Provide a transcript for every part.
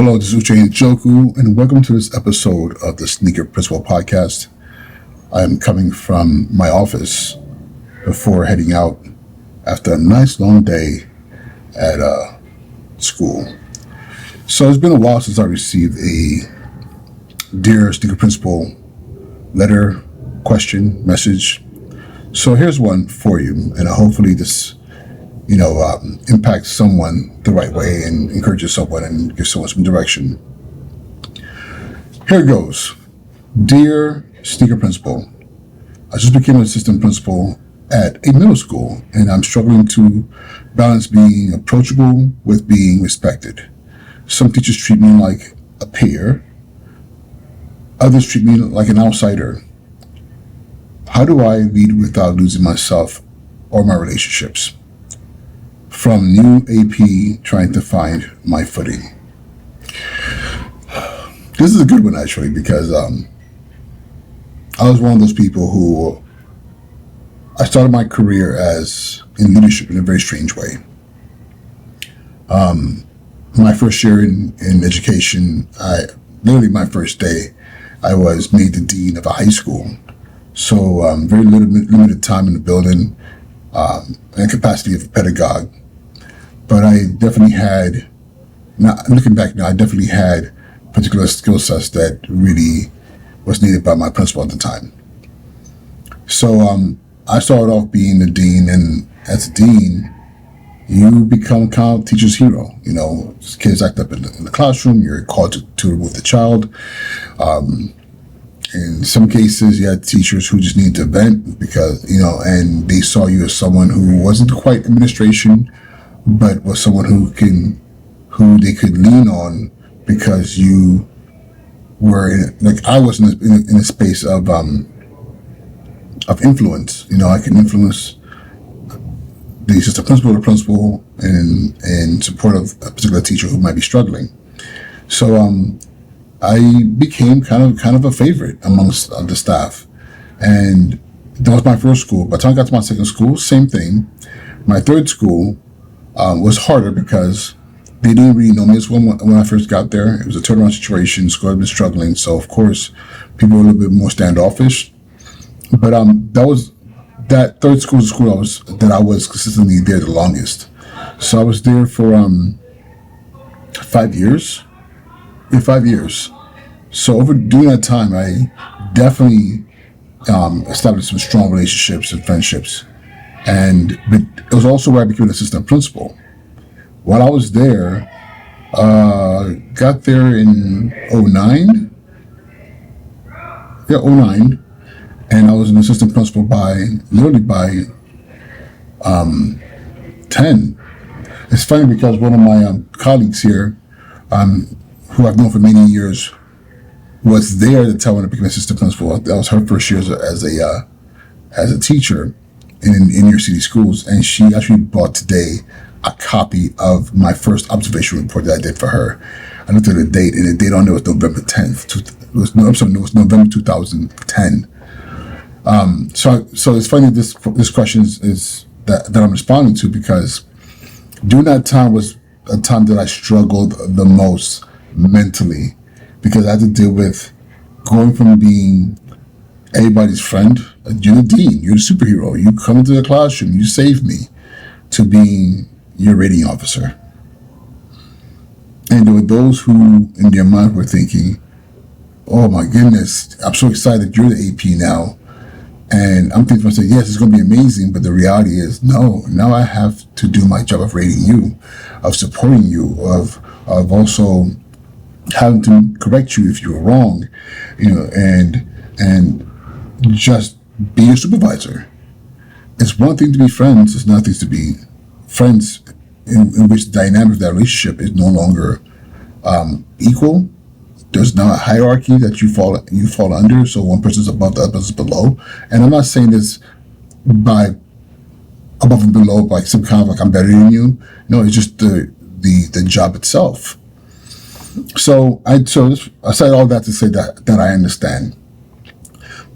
Hello, this is Uche Joku, and welcome to this episode of the Sneaker Principal Podcast. I am coming from my office before heading out after a nice long day at school. So it's been a while since I received a Dear Sneaker Principal letter, question, message. So here's one for you, and hopefully this impacts someone the right way and encourages someone and gives someone some direction. Here it goes. Dear Sneaker Principal, I just became an assistant principal at a middle school, and I'm struggling to balance being approachable with being respected. Some teachers treat me like a peer. Others treat me like an outsider. How do I lead without losing myself or my relationships? From new AP trying to find my footing. This is a good one actually, because I was one of those people who I started my career as in leadership in a very strange way. My first year in education, literally my first day, I was made the dean of a high school. So very limited time in the building, and capacity of a pedagogue. But I definitely had, looking back now, I definitely had particular skill sets that really was needed by my principal at the time. So I started off being the dean, and as a dean, you become kind of teacher's hero. You know, kids act up in the classroom, you're called to remove the child. In some cases, you had teachers who just needed to vent because, and they saw you as someone who wasn't quite administration, but was someone who they could lean on because you were I was in a space of influence. I can influence the assistant principal or the principal in support of a particular teacher who might be struggling. So I became kind of a favorite amongst the staff, and that was my first school. By the time I got to my second school, same thing. My third school was harder because they didn't really know me as well when I first got there. It was a turnaround situation. School had been struggling, so of course people were a little bit more standoffish. But that third school was the school that I was consistently there the longest. So I was there for 5 years. Yeah, 5 years. So during that time, I definitely established some strong relationships and friendships. But it was also where I became an assistant principal. While I was there, got there in 09. Yeah, 09. And I was an assistant principal literally by 10. It's funny because one of my colleagues here, who I've known for many years, was there to tell me to become an assistant principal. That was her first year as a teacher in inner city schools, and she actually brought today a copy of my first observation report that I did for her. I looked at the date, and the date on there was November 10th. It was November 2010. So it's funny this question is that I'm responding to, because during that time was a time that I struggled the most mentally, because I had to deal with going from being everybody's friend, you're the dean, you're the superhero, you come into the classroom, you save me, to being your rating officer. And there were those who in their mind were thinking, oh my goodness, I'm so excited you're the AP now. And I'm thinking to myself, yes, it's going to be amazing, but the reality is, no, now I have to do my job of rating you, of supporting you, of also having to correct you if you were wrong, and just be a supervisor. It's one thing to be friends, it's another thing to be friends in which the dynamic of that relationship is no longer equal. There's now a hierarchy that you fall under, so one person's above, the other person's below. And I'm not saying this by above and below, like some kind of like I'm better than you. No, it's just the job itself. So I said all that to say that I understand.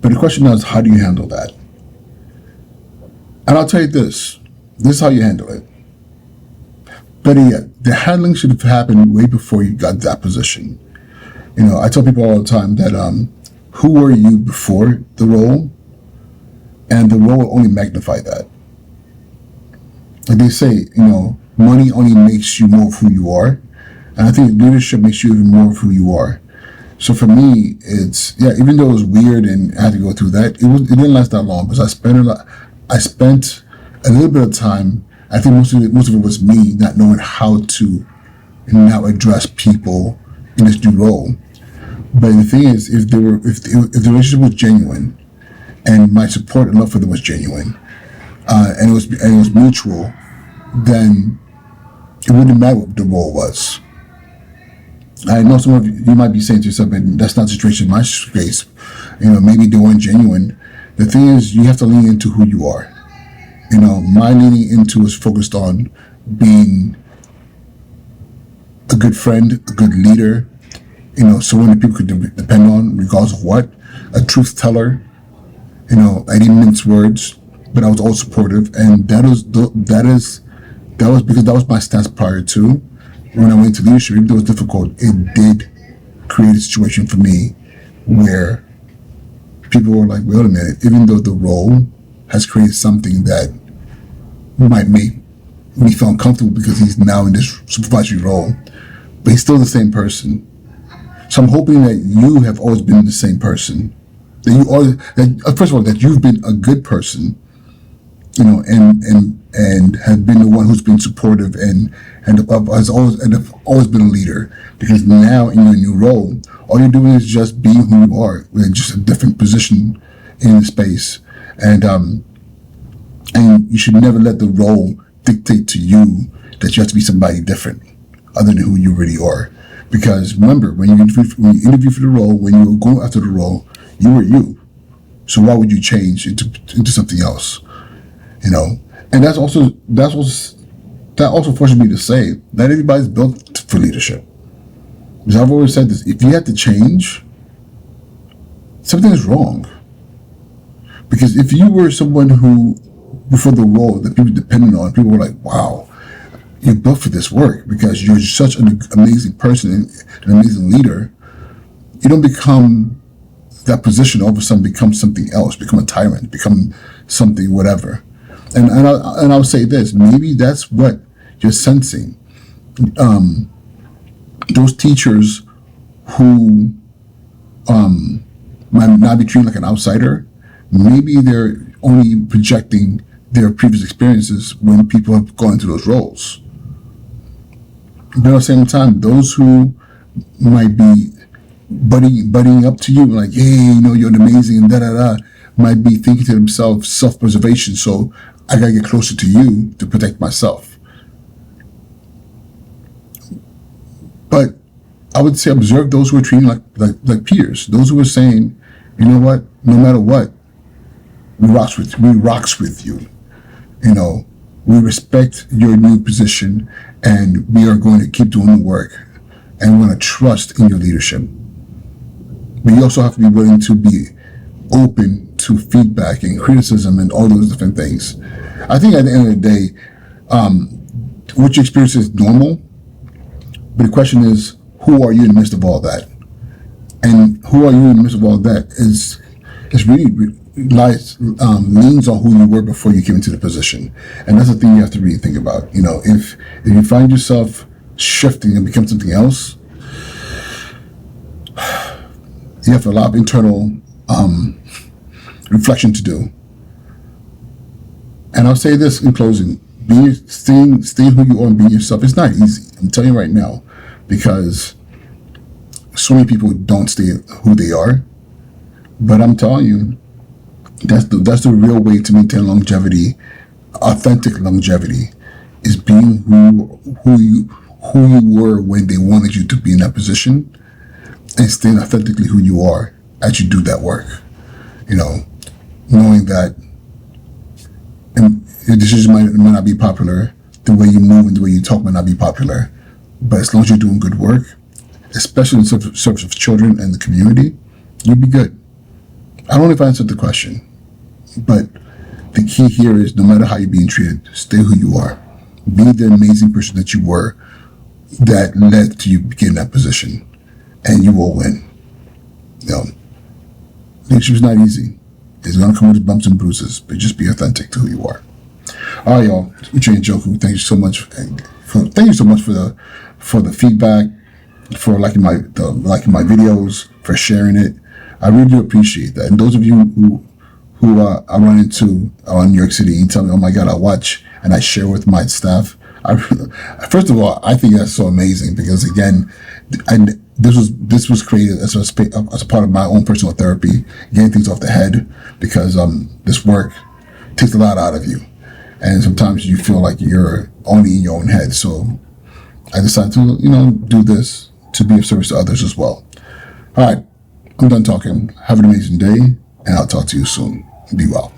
But the question now is, how do you handle that? And I'll tell you this is how you handle it. Better yet, the handling should have happened way before you got that position. I tell people all the time that who were you before the role, and the role will only magnify that. Like they say, money only makes you more of who you are, and I think leadership makes you even more of who you are. So for me, it's even though it was weird and I had to go through that, it didn't last that long because I spent a little bit of time. I think most of it was me not knowing how to now address people in this new role. But the thing is, if the relationship was genuine, and my support and love for them was genuine, and it was mutual, then it wouldn't matter what the role was. I know some of you might be saying to yourself, "And that's not the situation in my case. Maybe they weren't genuine." The thing is, you have to lean into who you are. My leaning into is focused on being a good friend, a good leader, someone that people could depend on, regardless of what, a truth teller. I didn't mince words, but I was all supportive, and that was because that was my stance prior to. When I went into leadership, even though it was difficult, it did create a situation for me where people were like, wait a minute, even though the role has created something that might make me feel uncomfortable because he's now in this supervisory role, but he's still the same person. So I'm hoping that you have always been the same person. First of all, that you've been a good person, and have been the one who's been supportive and have always been a leader. Because now in your new role, all you're doing is just being who you are, with just a different position in the space, and you should never let the role dictate to you that you have to be somebody different other than who you really are. Because remember, when you interview for the role, when you were going after the role, you were you. So why would you change into something else? And that also forces me to say that everybody's built for leadership. Because I've always said this: if you have to change, something is wrong. Because if you were someone who, before the role, that people depended on, people were like, "Wow, you're built for this work because you're such an amazing person and an amazing leader," you don't become that position. All of a sudden, become something else, become a tyrant, become something whatever. And I'll say this: maybe that's what you're sensing. Those teachers who might not be treated like an outsider, maybe they're only projecting their previous experiences when people have gone into those roles. But at the same time, those who might be buddying up to you, like, hey, you're amazing, and da-da-da, might be thinking to themselves, self-preservation, so I gotta get closer to you to protect myself. But I would say observe those who are treating like peers, those who are saying, you know what, no matter what, we rocks with you. We respect your new position, and we are going to keep doing the work, and we're going to trust in your leadership. But you also have to be willing to be open to feedback and criticism and all those different things. I think at the end of the day, what you experience is normal, but the question is, who are you in the midst of all that? And who are you in the midst of all that is really leans on who you were before you came into the position. And that's the thing you have to really think about. If you find yourself shifting and become something else, you have a lot of internal reflection to do. And I'll say this in closing: staying who you are and being yourself. It's not easy. I'm telling you right now, because so many people don't stay who they are. But I'm telling you, that's the real way to maintain longevity, authentic longevity, is being who you were when they wanted you to be in that position, and staying authentically who you are as you do that work. Knowing that your decisions might not be popular, the way you move and the way you talk might not be popular, but as long as you're doing good work, especially in service of children and the community, you'll be good. I don't know if I answered the question, but the key here is no matter how you're being treated, stay who you are. Be the amazing person that you were that led to you getting in that position, and you will win. You know, leadership is not easy. It's gonna come with bumps and bruises, but just be authentic to who you are. All right, y'all. Uche and Joku, thank you so much. Thank you so much for the feedback, for liking my videos, for sharing it. I really do appreciate that. And those of you who I run into in New York City and tell me, "Oh my God, I watch and I share with my staff." First of all, I think that's so amazing because again, this was created as a part of my own personal therapy, getting things off the head, because this work takes a lot out of you, and sometimes you feel like you're only in your own head. So I decided to do this to be of service to others as well. All right, I'm done talking. Have an amazing day, and I'll talk to you soon. Be well.